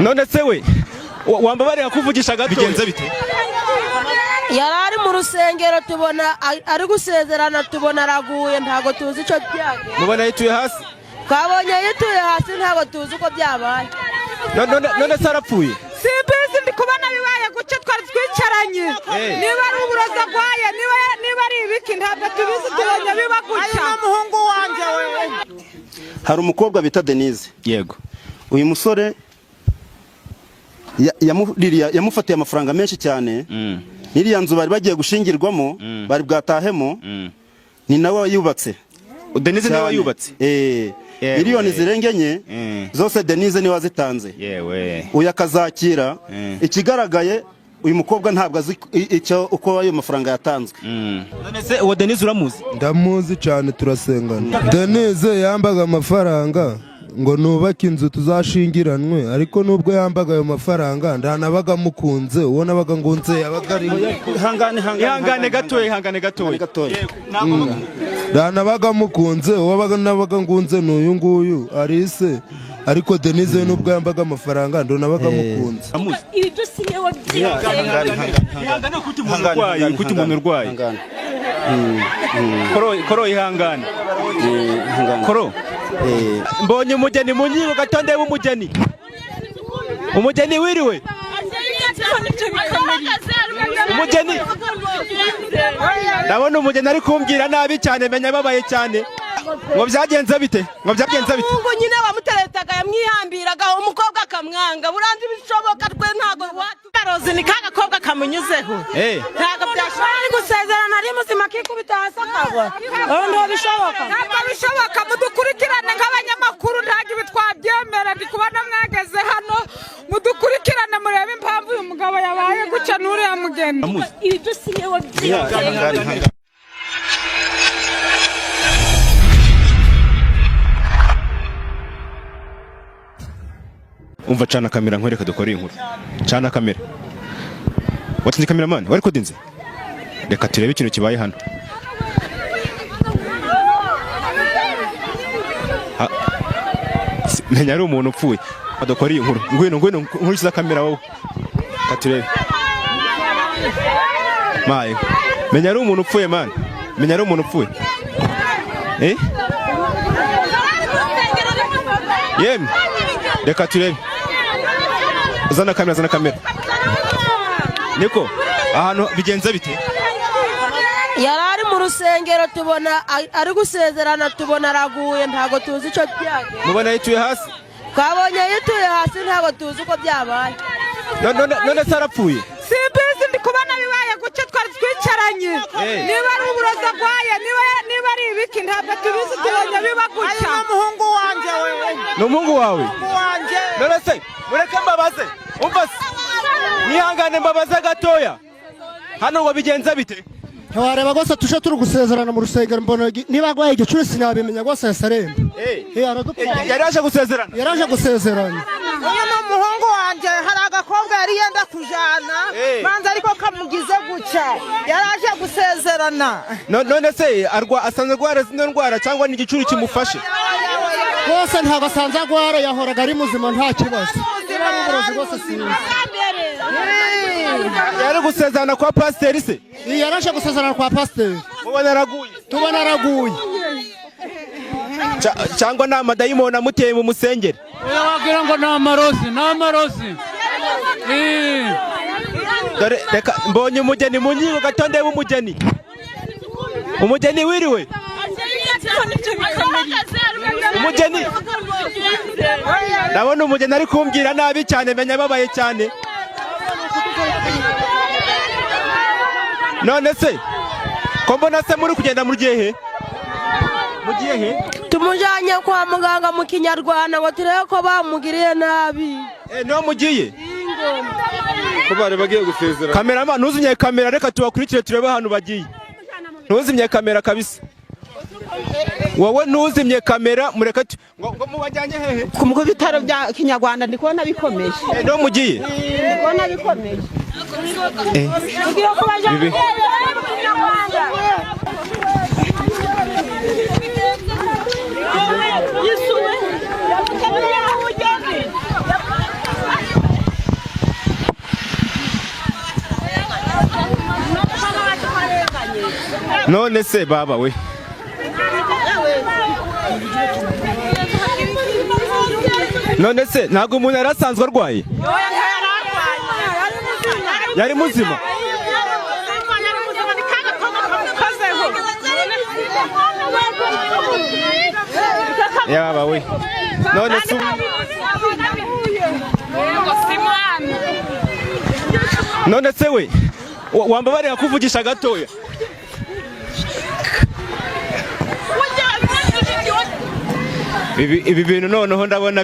none se we wambabarira kuvugisha gato bigenze bite? Yarari mu rusengero tubona ari gusezerana tubona araguye ntago tuzi ico byago. Mubona yituye hasi? Twabonye yituye hasi ntago tuzi uko byabaye. None sarapfuye? Sibizi ndi kubona bibaye guce twari twicaranye. Niba ari uburoza gwaye niba ari ibiki ntabwo tubizi tubonye biba guca. Ari umuhungu wanje wewe. Hari umukobwa bita Denise. Yego. Uyu musore yamufatiye amafaranga menshi cyane. Niriya nzu bari bagiye gushingirwamo bari bwatahemo ni nawe wayubatse. Denise niwe wayubatse? Miliyoni zirengenye zose Denise niwe wazitanze. Yewe. Uyu akazakira ikigaragaye uyu mukobwa ntabwo azi icyo uko ayo mafaranga yatanzwe. None se uwo Denise uramuzi? Ndamuzi cyane turasengana. Denise yambaga amafaranga ngo nubake inzu tuzashingiranwe ariko nubwo yambaga ayo mafaranga ndanabaga mukunze uwo nabaga ngunze yabaga ari ihangane gatoye ndanabaga mukunze uwo nabaga ngunze n'uyu nguyu Arise ariko Denise nubwo yambaga amafaranga ndonabaga mukunze. Ibi dusinye ihangane kuti umuntu urwaye. Koro ihangane. Koro mbonye umugeni mu nyigo gatonde w'umugeni. Umugeni wiriwe? Umugeni ndabona umugeni ari kumbwira nabi cyane menya babaye cyane. Ngo byagenze bite? Ngo nyine bamuteretaga yamwihambiraga umukobwa akamwanga burandi bishoboka twe ntago watubarozi ni kaga kobwa kamunyuzeho. Ntago byashobora gusezerana ari muzima kikubita hasi akagwa. Ntabwo bishoboka mudukurikirane nk'abanyamakuru ntago bitwabyemera ndi kubona mwageze hano mudukurikirane murebe impamvu uyu mugabo yabaye guca nuri ya mugeni. Ibi dusinye wabyemera. Umva cana kamera nkwereka dukora inkuru. Cana kamera. Watinze cameraman, wari kodinze? Reka turebe ikintu kibaye hano. Menya ari umuntu upfuye. Adukora inkuru. Ngwino nkurikiza kamera wowe. Reka turebe. Maye. Menya ari umuntu upfuye man. Menya ari umuntu upfuye. Yem. Reka turebe. Zana kamera. Niko ahantu bigenze bite? Yarari mu rusengero tubona ari gusezerana tubona araguye ntago tuzi ico byago. Mubona yituye hasi? Twabonye yituye hasi ntago tuzi uko byabaye. None sarapfuye? Sibizi ndi kubona bibaye guce twari twicaranye. Niba ari uburoza gwaye niba ari ibiki ntabwo tubizi tubonye biba guca. Ari umuhungu wanje wewe. N'umuhungu wawe? Wanje. None se mureke mbabaze. Umva se. Nihangane mbabaze gatoya. Hano ngo bigenze bite? Ntiwareba gose tuje turi gusezerana mu rusengero mbona niba gwaye igicuri sinabimenya gose yasaremba. Yaraje gusezerana? Yaraje gusezerana. Uyu ni umuhungu wanje hari agakobwa yari yenda kujana manza ariko kamugize guca yaraje gusezerana. None se asanzwe gwara zino ndwara cyangwa ni igicuri kimufashe? Bose ntabwo asanze agwara yahoraga ari muzima nta kibazo. Yari gusezerana kwa pasiteri se? Yaraje gusezerana kwa pasiteri. Mubona araguye? Tubona araguye. Cyangwa ni amadayimoni amuteye mu musengere? Wagira ngo ni amarozi. Dore reka mbonye umugeni mu nyigo gatonde w'umugeni. Umugeni wiriwe? Umugeni ndabona umugeni ari kumbwira nabi cyane menya babaye cyane. None se ko mbona se muri kugenda mugiye he? Tumujanye kwa muganga mu Kinyarwanda ngo turebe ko bamugiriye nabi. No mugiye? Ko bari bagiye gusezerana. Kameraman ntuzimye kamera reka tubakurikire turebe ahantu bagiye. Ntuzimye kamera kabisa. Wowe ntuzimye kamera mureka ngo mubajyanye hehe? Ku bitaro bya Kinyarwanda ndi kubona bikomeje. No mugiye? Ndi kubona bikomeje. Ugiye kubajyanye Kinyarwanda. Yisuwe. none se baba we none se ntabwo umuntu yari asanzwe arwaye yari muzima yaba we none se none se we wambabarira kuvugisha gatoya ibi bintu noneho ndabona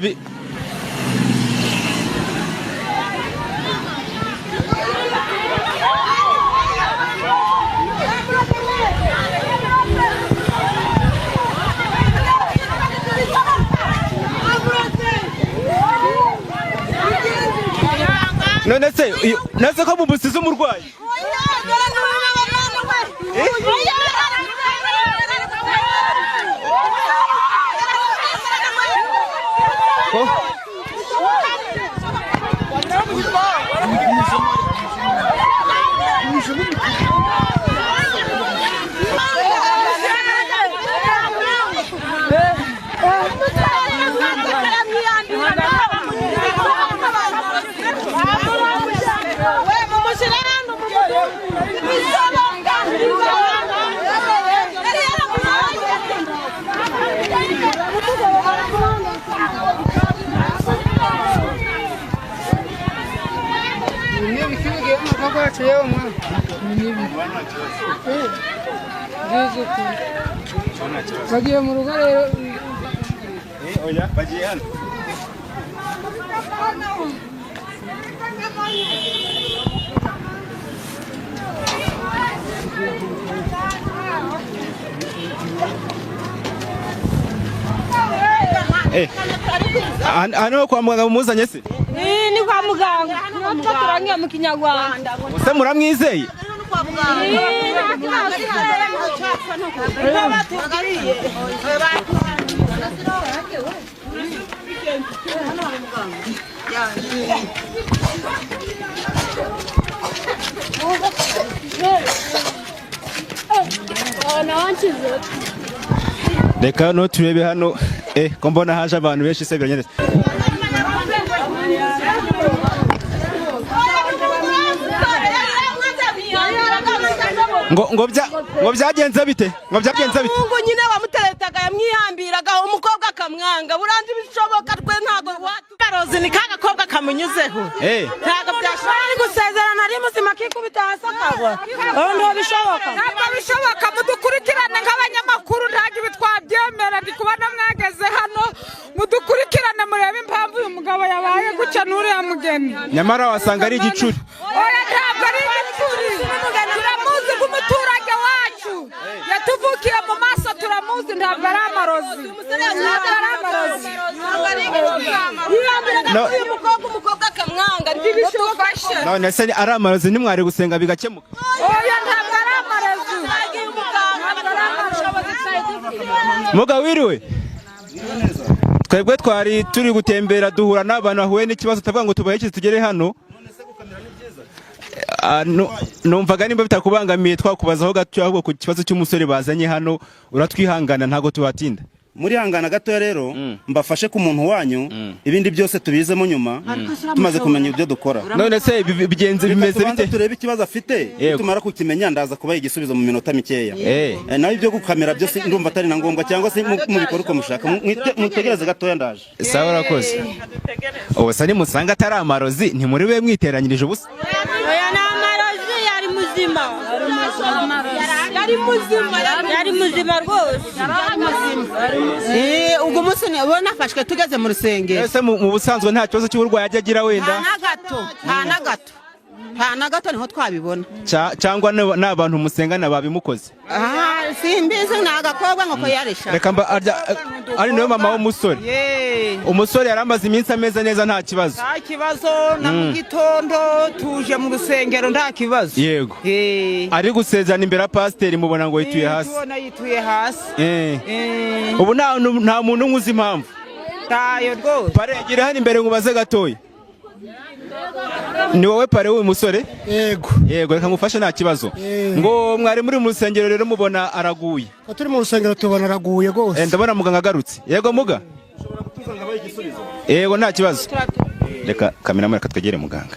none se ko mumusize umurwayi bagiye mu rugo rero oya bagiye hano hano kwa muganga mumuzanye se ni kwa muganga natwe turangiye mu kinyarwanda use muramwizeye reka no turebe hano ko mbona haje abantu benshi se biranyeretse ngo byagenze bite Mungu nyine wamuteretaga yamwihambiraga umukobwa akamwanga buranze bishoboka twe ntago watugarozi ni kaga kobwa kamunyuzeho ntago byashobora gusezerana ari muzima kikubita hasi akagwa ndo bishoboka mudukurikirane nk'abanyamakuru ntago bitwabyemera ndi kubona mwageze hano mudukurikirane murebe impamvu uyu mugabo yabaye gucya n'uriya mugeni nyamara wasanga ari igicuri oya ntabwo ari igicuri turamuzi k'umuturage wacu yatuvukiye mu maso turamuzi ntabwo ari amarozi umukobwa akamwanga ntibishobashe none se ari amarozi ntimwari gusenga bigakemuka oya ntabwo ari amarozi muga wiriwe twebwe twari turi gutembera duhura n'abantu bahuye n'ikibazo tavuga ngo tubahekize tugere hano numvaga nimba bitakubangamiye twakubazaho gato ahubwo ku kibazo cy'umusore bazanye hano uratwihangana ntago tubatinda muri hangana gato rero mbafashe ku muntu wanyu ibindi byose tubizemo nyuma tumaze kumenya ibyo dukora none se bigenze bimeze bite turebe ikibazo afite tumara kukimenya ndaza kubaha igisubizo mu minota mikeya naho ibyo gukamera byose ndumva atari na ngombwa cyangwa se mu bikora uko mushaka mutegereze gatoya ndaje sawa urakoze ubasa nimusanga atari amarozi ntimuri we mwiteranyirije ubusa oya ni amarozi yari muzima yari muzima rwose ubwo munsi ubona afashwe tugeze mu rusengero ese mu busanzwe nta kibazo cy'uburwayi ajya agira wenda nta na gato niho twabibona cyangwa n'abantu musengana babimukoze simbizi ni agakobwa nk'uko yarisha reka ari nawe mama w'umusore umusore yari amaze iminsi ameze neza nta kibazo na mu gitondo tuje mu rusengero nta kibazo yego ari gusezerana imbere ya pasiteri mubona ngo yituye hasi ubu nta muntu uzi impamvu tayo rwose baregera hano imbere ngo baze gatoya ni wowe pare w'uyu musore? Yego. Yego, reka ngufashe nta kibazo. Ngo mwari muri mu rusengero rero mubona araguye. Turi mu rusengero tubona araguye gose. Ndabona muganga agarutse. Yego muga? Yego nta kibazo. Reka kamera reka twegere muganga.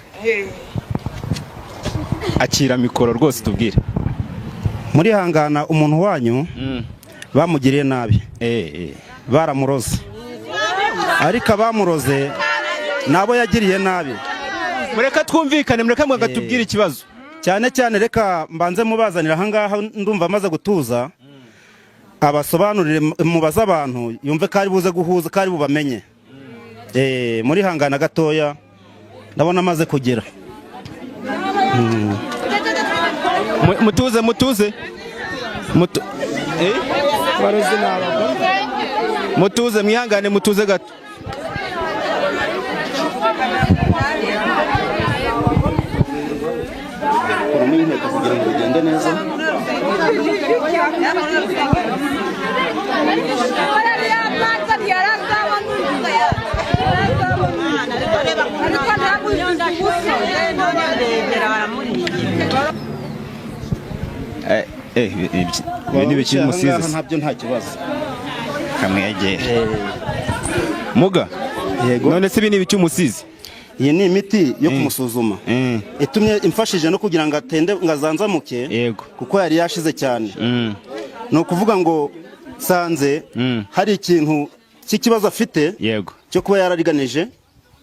Akira mikoro rwose tubwire. muri hangana umuntu wanyu bamugiriye nabi baramuroze ariko abamuroze nabo yagiriye nabi. Mureka twumvikane, mureka muganga tubwire ikibazo cyane cyane. Reka mbanze mubazanira ahangaha, ndumva amaze gutuza abasobanurire, mubaza abantu yumve ko ari buze guhuza, ko ari bubamenye. Muri hangana gatoya ndabona amaze kugera. mutuze mutuze mwihangane, mutuze gato. Ibintu bikiri musizi ntabyo nta kibazo. Kamwegere muga. Yego. None se ibintu bikiri musizi? Iyi ni imiti yo kumusuzuma itumye imfashije no kugira ngo atende ngazanzamuke. Yego. Kuko yari yashize cyane. No kuvuga ngo sanze hari ikintu cy'ikibazo afite. Yego. Cyo kuba yarariganije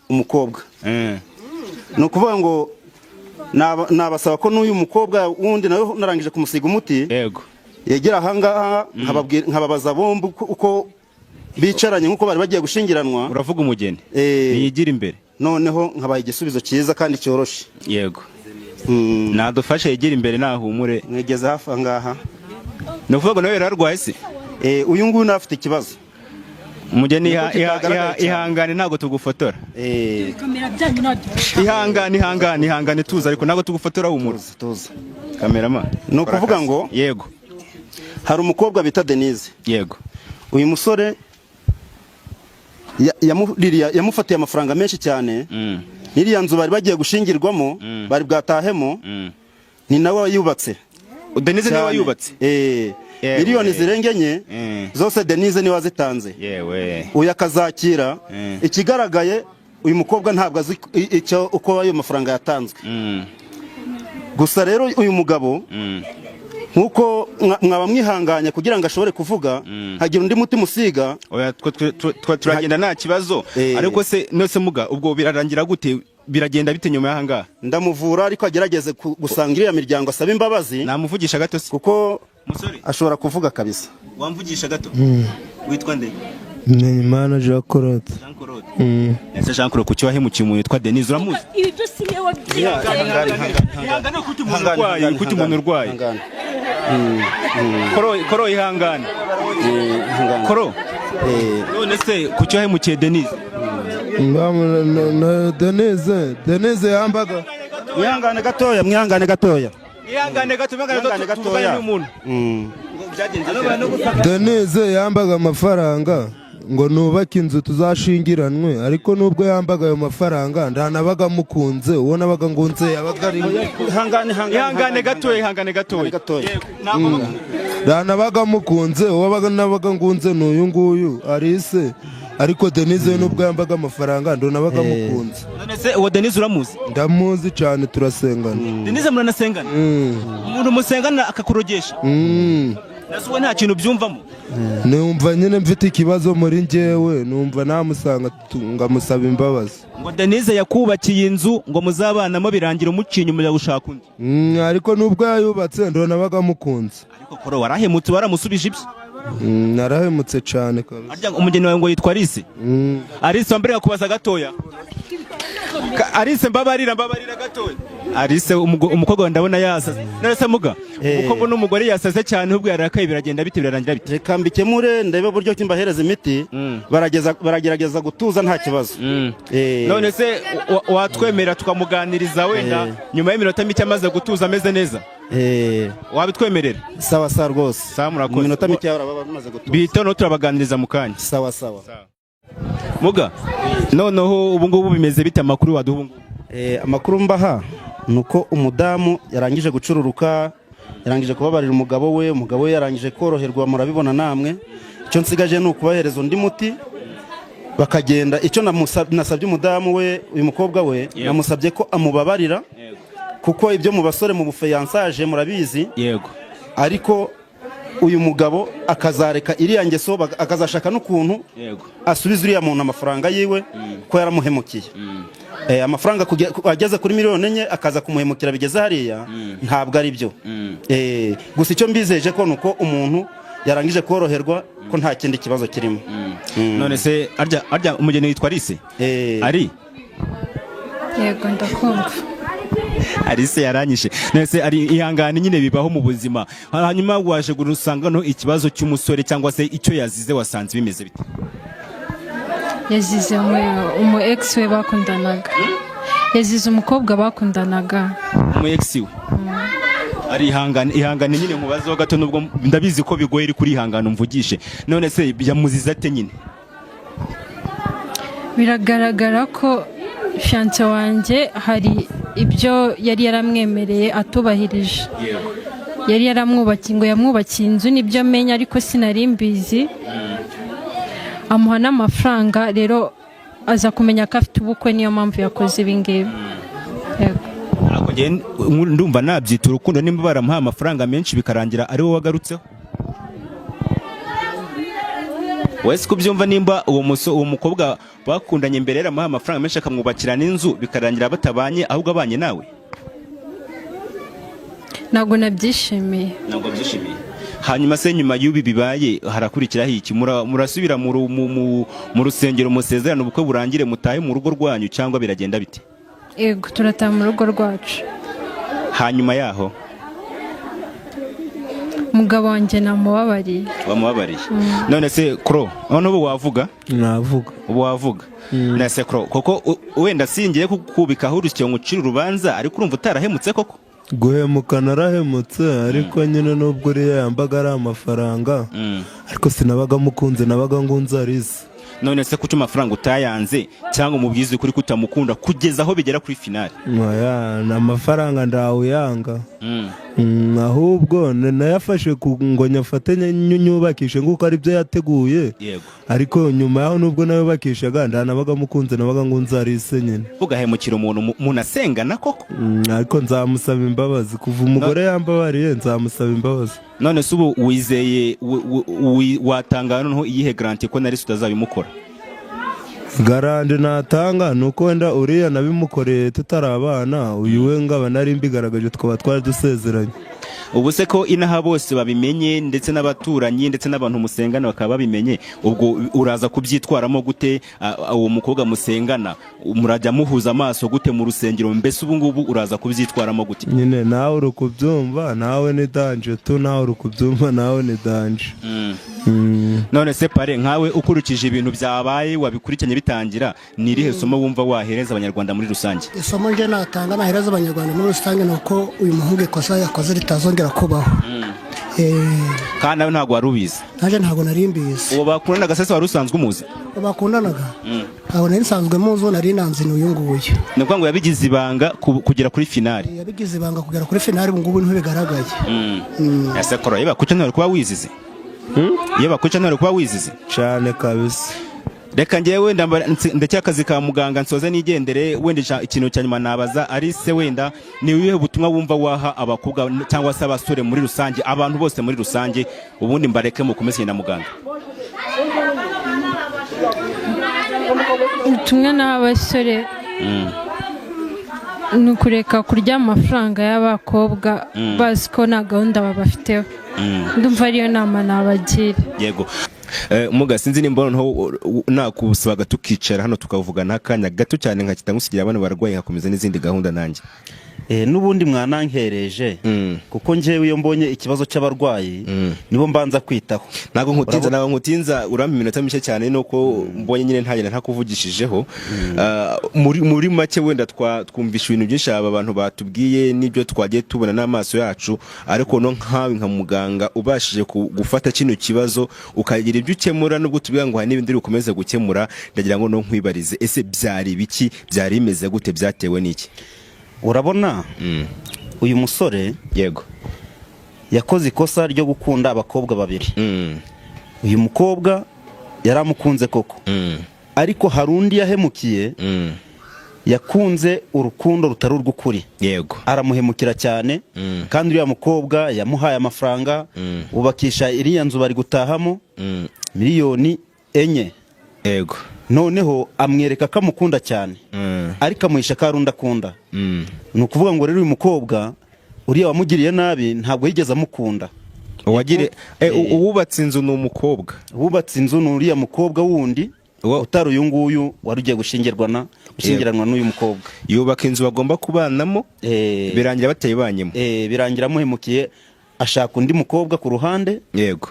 umukobwa. No kuvuga ngo nabasaba ko n'uyu mukobwa wundi nawe narangije kumusiga umuti. Yego. Yegera ahangaha nkababaza bombi uko bicaranye nkuko bari bagiye gushingiranwa. Uravuga umugeni niyigira imbere, noneho nkabaye igisubizo cyiza kandi cyoroshe. Yego. Nadufashe yigira imbere nahumure. Mwegeze hafi ahangaha. No kuvuga nawe yararwaye se? Uyu nguyu nafite ikibazo. Umugeni ihangane ntago tugufotora. Ihangane tuza, ariko ntago tugufotora humura. Tuza. Cameraman. No kuvuga ngo yego. Hari umukobwa bita Denise. Yego. Uyu musore yamufatiye amafaranga menshi cyane. Niriya nzu bari bagiye gushingirwamo, bari bwatahemo, ni nawe yubatse. Denise niwe yubatse. Miliyoni zirengenye zose Denise niwe wazitanze. Yewe. Uyu akazakira. Ikigaragaye uyu mukobwa ntabwo azi icyo uko ayo mafaranga yatanzwe. Gusa rero uyu mugabo nkuko mwaba mwihanganye kugira ngo ashobore kuvuga, hagira undi muti musiga. Oya turagenda nta kibazo. Ariko se nose muga ubwo birarangira gute? Biragenda bite nyuma y'ahangaha? Ndamuvura ariko agerageze gusanga iriya miryango asaba imbabazi. Namuvugisha gato se kuko musore ashobora kuvuga kabisa. Wamvugisha gato? Witwa nde? Ni Imana Jean Claude. Jean Claude. Ese Jean Claude kuki wahemukiye umuntu witwa Denise uramuzi? Ibyo sinye wabyiye. Ihangane kuti umuntu urwaye. Koro ihangane. Koro. None se kuki wahemukiye Denise? Denise yambaga. Mwihangane gatoya, mwihangane gatoya. Ihangane gatoya n'umuntu. Denise yambaga amafaranga ngo nubake inzu tuzashingiranwe, ariko nubwo yambaga ayo mafaranga ndanabaga mukunze, uwo nabaga ngunze yabaga ari. Ihangane gatoya. Ndanabaga mukunze, uwo nabaga ngunze n'uyu nguyu Alice, ariko Denise nubwo yambaga amafaranga ndonabaga mukunze. None se uwo Denise uramuzi? Ndamuzi cyane, turasengana. Denise muranasengana? Umuntu musengana akakurogesha? Nase uwo nta kintu byumvamo? Numva nyine mfite ikibazo muri njyewe, numva namusanga ngamusaba imbabazi. Ngo Denise yakubakiye inzu ngo muzabanamo birangira umucinye umujya gushaka undi. Ariko nubwo yayubatse ndonabaga mukunze. Ariko koro warahemutse waramusubije ibyo? Narahemutse cyane kabisa. Arya umugeni wawe ngo yitwa Alice? Alice wambere yakubaza gatoya. Alice mbabarira gatoya. Alice umukobwa ndabona yasaze. Nese muga umukobwa n'umugore yasaze cyane, ubwo yarakaye biragenda bite birarangira bite? Reka mbikemure ndebe buryo ki mbahereza imiti. Baragerageza gutuza nta kibazo. None se watwemera tukamuganiriza wenda nyuma y'iminota mike amaze gutuza ameze neza? Wabitwemerera? Sawa sawa rwose. Sawa murakoze. Iminota mike uraba bamaze gutuza. Bito no turabaganiriza mu kanya. Sawa. muga noneho ubu ngubu bimeze bite amakuru waduha ubu? Amakuru mbaha nuko umudamu yarangije gucururuka, yarangije kubabarira umugabo we yarangije koroherwa, murabibona namwe. Icyo nsigaje ni ukubahereza undi muti bakagenda. Icyo nasabye umudamu we, uyu mukobwa we, namusabye ko amubabarira kuko ibyo mu basore mu bufiyansaje murabizi. Yego. Ariko uyu mugabo akazareka iriya ngeso, akazashaka n'ukuntu asubiza uriya muntu amafaranga yiwe ko yaramuhemukiye. Amafaranga ageze kuri miliyoni 4 akaza kumuhemukira bigeze hariya, ntabwo ari byo. Gusa icyo mbizeje ko nuko umuntu yarangije koroherwa, ko nta kindi kibazo kirimo. None se arya umugeni witwa Alice? Ari? Yego ndakumva. Alice yaranyishe. None se ari ihangane nyine bibaho mu buzima. Hanyuma waje gusanga no ikibazo cy'umusore cyangwa se icyo yazize wasanze bimeze bite? Yazize umu ex we bakundanaga. Yazize umukobwa bakundanaga. Umu ex we? Ari ihangane nyine nkubazeho gato, nubwo ndabizi ko bigoye iri kuri ihangane umvugishe. None se yamuziza ate nyine? Biragaragara ko fiance wanjye hari ibyo yari yaramwemereye atubahirije. Yari yaramwubakiye ngo yamwubakiye inzu, nibyo menya ariko sinari mbizi. Amuha n'amafaranga, rero aza kumenya ko afite ubukwe, niyo mpamvu yakoze ibi ngibi. Ndumva nabyita urukundo nimba baramuha amafaranga menshi bikarangira ari wowe wagarutseho. Wese kubyumva nimba uwo mukobwa bakundanye mbere yaramuha amafaranga menshi akamwubakira n'inzu bikarangira batabanye ahubwo abanye nawe? Ntabwo nabyishimiye. Ntabwo byishimiye. Hanyuma se nyuma y'ubi bibaye harakurikiraho iki? Murasubira mu rusengero musezerano ubukwe burangire mutahe mu rugo rwanyu cyangwa biragenda bite? Yego, turataha mu rugo rwacu. Hanyuma yaho umugabo wanjye namubabariye. Wamubabariye? None se Kro, none ubu wavuga? Navuga. Ubu wavuga? Nase Kro, koko wenda singiye kukubikaho urusyo ngucira urubanza, ariko urumva utarahemutse koko? Guhemuka narahemutse, ariko nyine nubwo uriya yambaga ari amafaranga, ariko sinabaga mukunze, nabaga ngunze Alice. None se kuki amafaranga utayanze cyangwa umubwize ukuri kutamukunda kugeza aho bigera kuri finale? Amafaranga ndawuyanga. Ahubwo nayafashe ngo nyafate nyubakishe nguko ari byo yateguye. Ariko nyuma yaho nubwo nayubakishaga ndanabaga mukunze, nabaga ngunze Alice nyine. Ugahemukira umuntu asengana koko? Ariko nzamusaba imbabazi, kuva umugore yambabariye nzamusaba imbabazi. None se ubu wizeye watanga noneho iyihe garanti ko Alice utazabimukora? Garande natanga nuko wenda uriya nabimukoreye tutarabana, uyu we ngaba nari mbigaragaje twaba twari dusezeranye. Ubu se ko inaha bose babimenye ndetse n'abaturanyi ndetse n'abantu musengana bakaba babimenye, ubwo uraza kubyitwaramo gute? Uwo mukobwa musengana murajya muhuza amaso gute mu rusengero? Mbese ubu ngubu uraza kubyitwaramo gute? Nyine nawe uri kubyumva, nawe ni danje tu, nawe uri kubyumva, nawe ni danje. None se pare nkawe ukurikije ibintu byabaye wabikurikiranye bitangira, ni irihe somo wumva wahereza abanyarwanda muri rusange? Isomo nje natanga nahereza abanyarwanda muri rusange nuko uyu muhungu ikosa yakoze ritazongera kubaho. Kandi nawe ntabwo wari ubizi? Naje ntabwo nari mbizi. Uwo bakundanaga se wari usanzwe umuzi? Bakundanaga? Abo nari nsanzwe muzo, nari nanzi n'uyu nguyu. Ni ukuvuga ngo yabigize ibanga kugera kuri finale? Yabigize ibanga kugera kuri finale, ubu ngubu ntibigaragaye. Ese Koro, yeba kuki ntari kuba wizize? Yeba kuki ntari kuba wizize? Cyane kabisa. Reka ngewe ndetse akazi ka muganga nsoze nigendere. Wenda ikintu cya nyuma nabaza Alice, wenda ni wihe butumwa wumva waha abakobwa cyangwa se abasore muri rusange, abantu bose muri rusange, ubundi mbareke mukomeze na muganga? Ubutumwa n'abasore ni ukureka kurya amafaranga y'abakobwa bazi ko nta gahunda babafiteho. Ndumva ariyo nama nabagira. Yego. Muga sinzi nimba noneho nakubusabaga tukicara hano tukavugana akanya gato cyane nkakita ngusigira abantu barwaye hakomeza n'izindi gahunda nanjye. n'ubundi mwanankereje kuko njyewe iyo mbonye ikibazo cy'abarwayi nibo mbanza kwitaho. Ntago nkutinza nawe nkutinza urampa iminota mike cyane nuko mbonye nyine ntagenda ntakuvugishije muri make wenda twumvisha ibintu byinshi aba bantu batubwiye n'ibyo twagiye tubona n'amaso yacu, ariko no nkawe nka muganga ubashije gufata kino kibazo ukagira ibyo ukemura nubwo tubwira ngo hari n'ibindi ukomeze gukemura, ndagira ngo no nkwibarize ese byari biki, byari bimeze gute, byatewe n'iki? Urabona uyu musore yego yakoze ikosa ryo gukunda abakobwa babiri. Uyu mukobwa yaramukunze koko, ariko hari undi yahemukiye yakunze urukundo rutari urw'ukuri. Yego aramuhemukira cyane, kandi uriya mukobwa yamuhaye amafaranga ubakisha iriya nzu bari gutahamo miliyoni 4. Yego noneho amwereka ko amukunda cyane, ariko amuhisha ko arunda akunda. Ni ukuvuga ngo rero uyu mukobwa uriya wamugiriye nabi ntabwo yigeze amukunda. uwubatse inzu ni umukobwa, uwubatse inzu ni uriya mukobwa wundi utari uyu nguyu wari ugiye gushyingiranwa n'uyu mukobwa. Yubaka inzu bagomba kubanamo, birangira batayibanyemo. Birangira amuhemukiye, ashaka undi mukobwa ku ruhande. Yego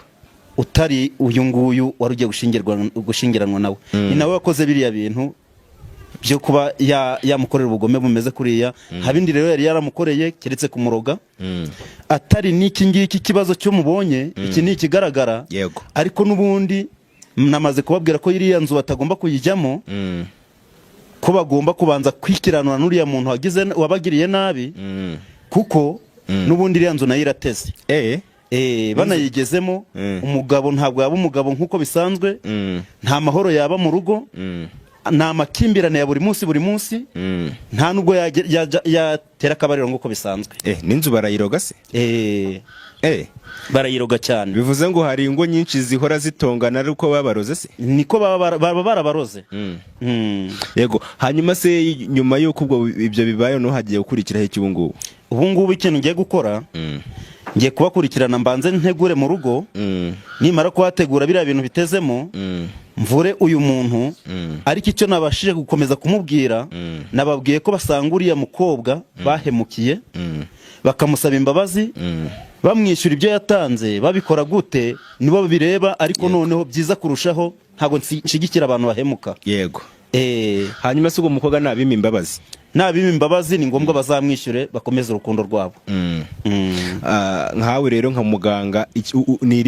utari uyu nguyu wari ugiye gushyingiranwa nawe. Ni nawe wakoze biriya bintu byo kuba yamukorera ubugome bumeze kuriya. Habindi rero yari yaramukoreye keretse kumuroga. Atari n'iki ngiki kibazo cyo mubonye, iki ni ikigaragara. Yego ariko nubundi namaze kubabwira ko iriya nzu batagomba kuyijyamo, ko bagomba kubanza kwikiranura n'uriya muntu wabagiriye nabi, kuko nubundi iriya nzu nayo irateze. Banayigezemo umugabo ntabwo yaba umugabo nk'uko bisanzwe, nta mahoro yaba mu rugo, nta makimbirane ya buri munsi, nta nubwo yatera akabariro nk'uko bisanzwe. N'inzu barayiroga se? Barayiroga cyane. Bivuze ngo hari ingo nyinshi zihora zitongana ariko babaroze se? Niko baba barabaroze. Yego hanyuma se nyuma y'uko ubwo ibyo bibaye no hagiye gukurikiraho iki ubungubu? Ubungubu ikintu ngiye gukora, ngiye kubakurikirana mbanze ntegure mu rugo, nimara kuhategura biriya bintu bitezemo, mvure uyu muntu. Ariko icyo nabashije gukomeza kumubwira, nababwiye ko basanga uriya mukobwa bahemukiye, bakamusaba imbabazi, bamwishyura ibyo yatanze. Babikora gute nibo bireba, ariko noneho byiza kurushaho ntabwo nshigikira abantu bahemuka. Yego hanyuma se ubwo umukobwa nabima imbabazi? Nabima imbabazi ni ngombwa bazamwishyure, bakomeze urukundo rwabo. Nkawe rero nka muganga ni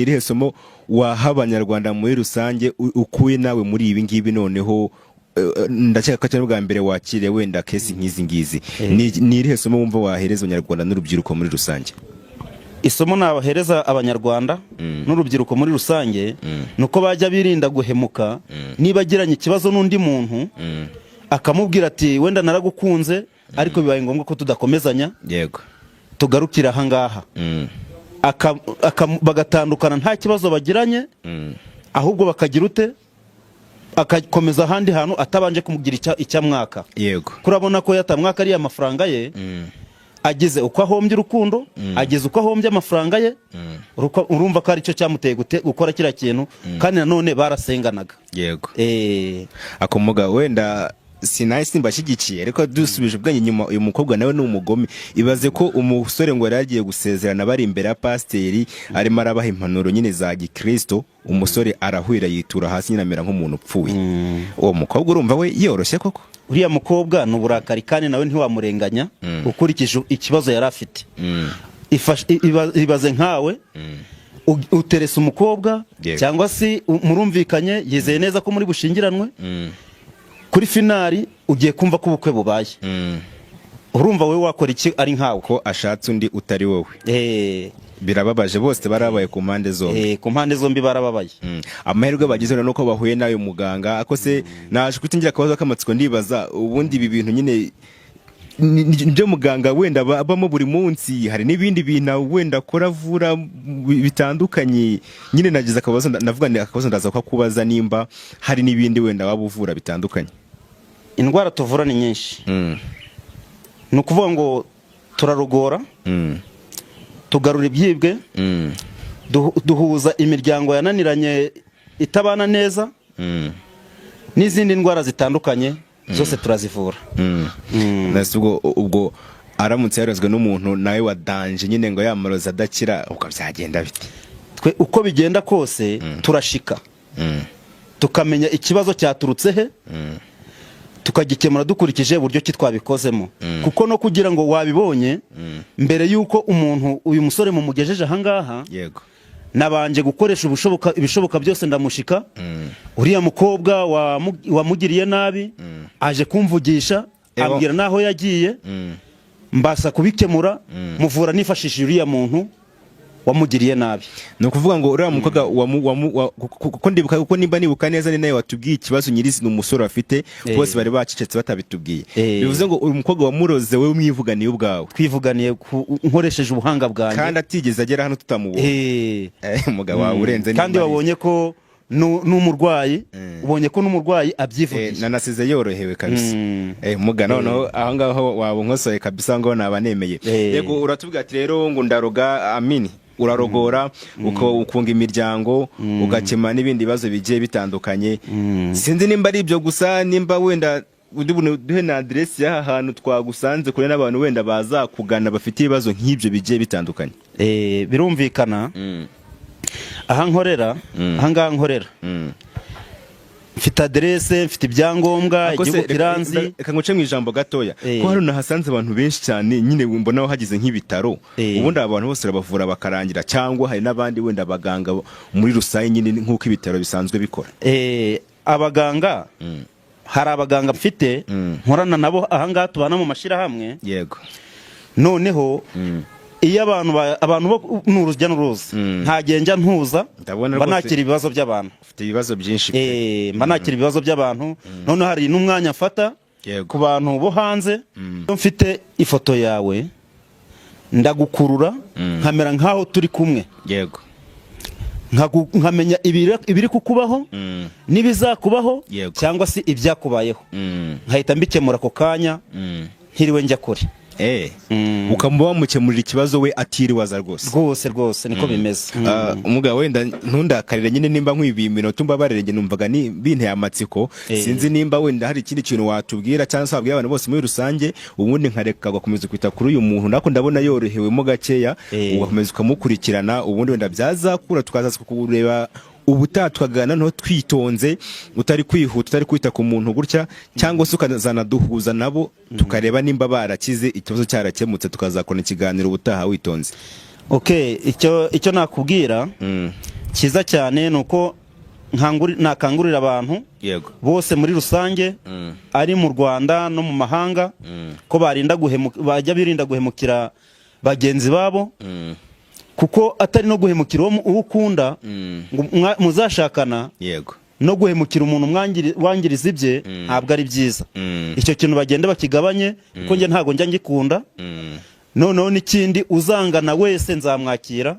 irihe somo waha abanyarwanda muri rusange ukuye nawe muri ibi ngibi? Noneho ndakeka ko cyane bwa mbere wakire wenda kesi nk'izi ngizi, ni irihe somo wumva wahereza abanyarwanda n'urubyiruko muri rusange? Isomo nabahereza abanyarwanda n'urubyiruko muri rusange nuko bajya birinda guhemuka. Niba agiranye ikibazo n'undi muntu akamubwira ati wenda naragukunze ariko bibaye ngombwa ko tudakomezanya, yego tugarukira aha ngaha, bagatandukana nta kibazo bagiranye, ahubwo bakagira ute akakomeza ahandi hantu atabanje kumugira icyamwaka. Yego kurabona ko yatamwaka ari amafaranga ye, ageze uko ahombye urukundo, ageze uko ahombye amafaranga ye, urumva ko ari cyo cyamuteye gukora kiriya kintu. Kandi nanone barasenganaga. Yego akomuga wenda sinahise mbashyigikiye, ariko dusubije ubwenge nyuma, uyu mukobwa nawe ni umugome. Ibaze ko umusore ngo yari yagiye gusezerana bari imbere ya pasiteri, arimo arabaha impanuro nyine za gikristo, umusore arahwira yitura hasi nyine amera nk'umuntu upfuye. Uwo mukobwa urumva we yoroshye koko? Uriya mukobwa ni uburakari, kandi nawe ntiwamurenganya ukurikije ikibazo yari afite. Ibaze nkawe uterese umukobwa, cyangwa se murumvikanye, yizeye neza ko muri bushingiranwe, kuri finali ugiye kumva ko ubukwe bubaye. Urumva we wakora iki ari nkawe? Ko ashatse undi utari wowe. Birababaje, bose barabaye ku mpande zombi. Ku mpande zombi barababaye. Amahirwe bagize nuko bahuye nayo muganga. Ako se naje kutingira akabazo k'amatsiko, ndibaza ubundi ibi bintu nyine nibyo muganga wenda abamo buri munsi, hari n'ibindi bintu wenda akora vura bitandukanye. Nyine nagize akabazo, navuga ni akabazo ndaza kubaza nimba hari n'ibindi wenda waba uvura bitandukanye. Indwara tuvura ni nyinshi. Ni ukuvuga ngo turarugora, tugarura ibyibwe, duhuza imiryango yananiranye itabana neza, n'izindi ndwara zitandukanye zose turazivura. Ubwo aramutse yarozwe n'umuntu nawe wadanje nyine ngo yamaroza adakira uko byagenda bite? twe uko bigenda kose turashika tukamenya ikibazo cyaturutse he tukagikemura dukurikije uburyo ki twabikozemo kuko no kugira ngo wabibonye mbere yuko umuntu uyu musore mumugejeje ahangaha yego nabanje gukoresha ibishoboka byose ndamushika uriya mukobwa wamugiriye nabi aje kumvugisha ambwira naho yagiye mbasa kubikemura muvura nifashishije uriya muntu wamugiriye nabi. Ni ukuvuga ngo uriya mukobwa kuko ndibuka kuko nimba nibuka neza ni nawe watubwiye ikibazo nyirisi n'umusore afite bose bari bacecetse batabitubwiye. Bivuze ngo uyu mukobwa wamuroze we umwivuganiye ubwawe. Twivuganiye nkoresheje ubuhanga bwanjye kandi atigeze agera hano tutamubonye. Umugabo wawe urenze kandi wabonye ko n'umurwayi ubonye ko n'umurwayi abyivugisha nanasize yorohewe kabisa. Mugana noneho aho ngaho waba nkosoye kabisa ngo nabanemeye. Yego uratubwira ati rero ngo ndaroga Amini urarogora ukunga imiryango ugakema n'ibindi bibazo bigiye bitandukanye. Sinzi nimba ari ibyo gusa nimba wenda duhe na adresse y'aha hantu twagusanze kure n'abantu wenda baza kugana bafite ibibazo nk'ibyo bigiye bitandukanye. Birumvikana aha nkorera ahangaha nkorera mfite adresse mfite ibyangombwa igihugu kiranzi. Reka nguce mu ijambo gatoya ko hano nahasanze abantu benshi cyane nyine mbona aho hagize nk'ibitaro ubundi abantu bose babavura bakarangira cyangwa hari n'abandi wenda abaganga muri rusange nyine nk'uko ibitaro bisanzwe bikora. Abaganga hari abaganga mfite nkorana nabo ahangaha tubana mu mashirahamwe. Yego noneho iyo abantu n'urujya n'uruza ntagenja ntuza banakira ibibazo by'abantu. Ufite ibibazo byinshi banakira ibibazo by'abantu none hari n'umwanya mfata ku bantu bo hanze. Mfite ifoto yawe ndagukurura nkamera nkaho turi kumwe. Yego nkamenya ibiri kukubaho nibizakubaho cyangwa se ibyakubayeho nkahita mbikemura ko kanya ntiriwe njya kure. Ukamuba wamukemurira ikibazo we atiriwaza rwose niko bimeze. Umugabo wenda ntundakarire nyine nimba nkwibiye iminota mbabarire numvaga ni binteye amatsiko. Sinzi nimba wenda hari ikindi kintu watubwira cyangwa se wabwira abantu bose muri rusange ubundi nkareka gakomeza kwita kuri uyu muntu nako ndabona yorohewemo gakeya ugakomeza ukamukurikirana ubundi wenda byazakura tukaza kureba ubutatwagana no twitonze utari kwihuta utari kwita ku muntu gutya cyangwa se ukazana duhuza nabo tukareba nimba barakize ikibazo cyarakemutse tukazakora ikiganiro ubutaha witonze. Icyo nakubwira kiza cyane nuko nakangurira abantu bose muri rusange ari mu Rwanda no mu mahanga ko bajya birinda guhemukira bagenzi babo kuko atari no guhemukira uwo ukunda muzashakana no guhemukira umuntu wangiriza ibye ntabwo ari byiza. Icyo kintu bagenda bakigabanye kuko njye ntago njya ngikunda. Noneho n'ikindi uzangana wese nzamwakira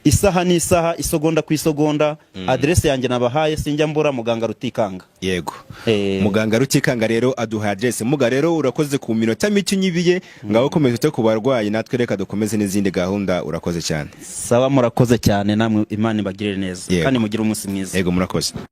isaha n'isaha isogonda ku isogonda. Adresse yanjye nabahaye sinjya mbura Muganga Rutikanga. Yego Muganga Rutikanga rero aduha adresse. Muga rero urakoze ku minota mike nyibiye ngaho komeza ute ku barwayi natwe reka dukomeze n'izindi gahunda. Urakoze cyane. Sawa murakoze cyane namwe Imana ibagirire neza kandi mugire umunsi mwiza. Yego murakoze.